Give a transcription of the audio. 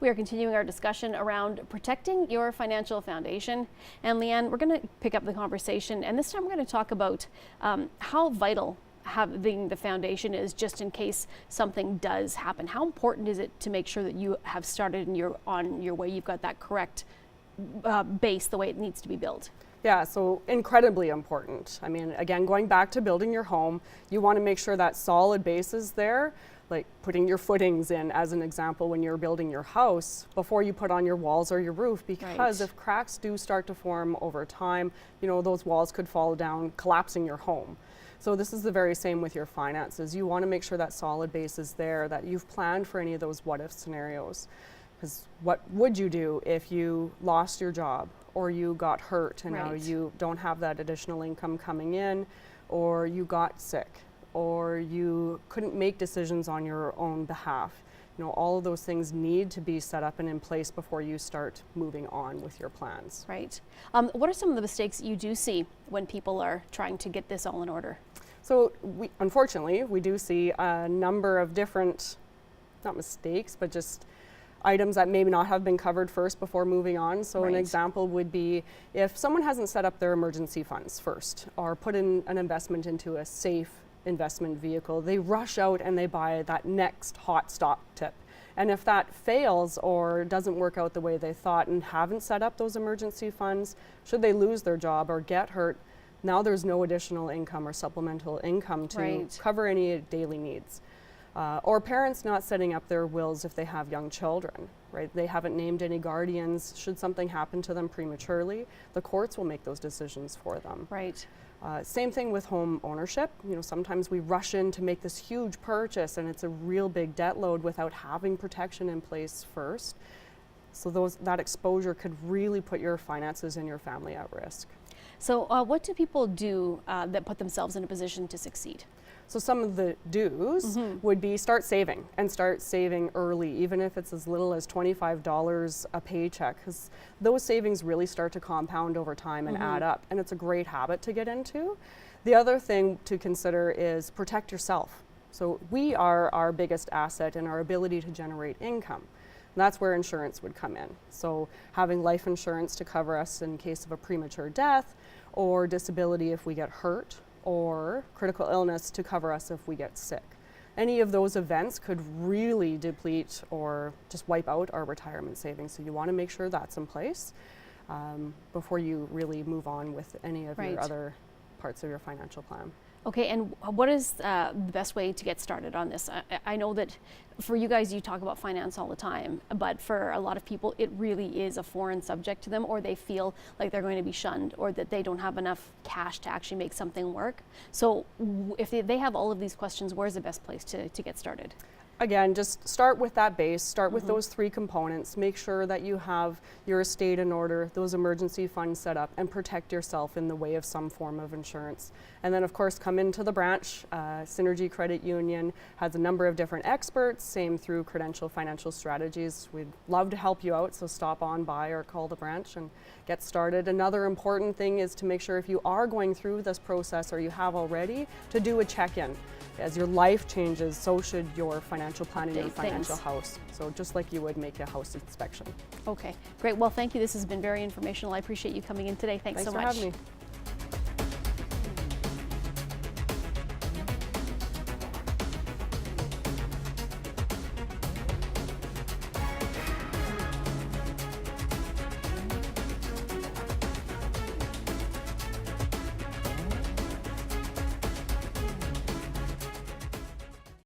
We are continuing our discussion around protecting your financial foundation. And Leanne, we're going to pick up the conversation, and this time we're going to talk about how vital having the foundation is just in case something does happen. How important is it to make sure that you have started and you're on your way, you've got that correct base the way it needs to be built? Yeah, so incredibly important. I mean, again, going back to building your home, you want to make sure that solid base is there, like putting your footings in as an example when you're building your house before you put on your walls or your roof, because if cracks do start to form over time, you know, those walls could fall down, collapsing your home. So this is the very same with your finances. You want to make sure that solid base is there, that you've planned for any of those what if scenarios. Because what would you do if you lost your job or you got hurt and now you don't have that additional income coming in, or you got sick, or you couldn't make decisions on your own behalf? You know, all of those things need to be set up and in place before you start moving on with your plans. Right. What are some of the mistakes you do see when people are trying to get this all in order? So unfortunately, we do see a number of different, not mistakes, but just items that may not have been covered first before moving on. So an example would be if someone hasn't set up their emergency funds first or put in an investment into a safe investment vehicle, they rush out and they buy that next hot stock tip. And if that fails or doesn't work out the way they thought and haven't set up those emergency funds, should they lose their job or get hurt, now there's no additional income or supplemental income to cover any daily needs. Or parents not setting up their wills if they have young children, right? They haven't named any guardians. Should something happen to them prematurely, the courts will make those decisions for them. Right. Same thing with home ownership. You know, sometimes we rush in to make this huge purchase and it's a real big debt load without having protection in place first. So that exposure could really put your finances and your family at risk. So what do people do that put themselves in a position to succeed? So some of the do's would be start saving early, even if it's as little as $25 a paycheck, because those savings really start to compound over time and add up, and it's a great habit to get into. The other thing to consider is protect yourself. So we are our biggest asset in our ability to generate income. And that's where insurance would come in. So having life insurance to cover us in case of a premature death or disability if we get hurt, or critical illness to cover us if we get sick. Any of those events could really deplete or just wipe out our retirement savings. So you want to make sure that's in place before you really move on with any of your other parts of your financial plan. Okay, and what is the best way to get started on this? I know that for you guys, you talk about finance all the time, but for a lot of people, it really is a foreign subject to them, or they feel like they're going to be shunned, or that they don't have enough cash to actually make something work. So if they have all of these questions, where's the best place to get started? Again, just start with that base, start with those three components, make sure that you have your estate in order, those emergency funds set up, and protect yourself in the way of some form of insurance. And then of course come into the branch. Synergy Credit Union has a number of different experts, same through Credential Financial Strategies. We'd love to help you out, so stop on by or call the branch and get started. Another important thing is to make sure if you are going through this process, or you have already, to do a check-in. As your life changes, so should your financial plan in your financial house. So just like you would make a house inspection. Okay, great. Well, thank you. This has been very informational. I appreciate you coming in today. Thanks so much. Thanks for having me.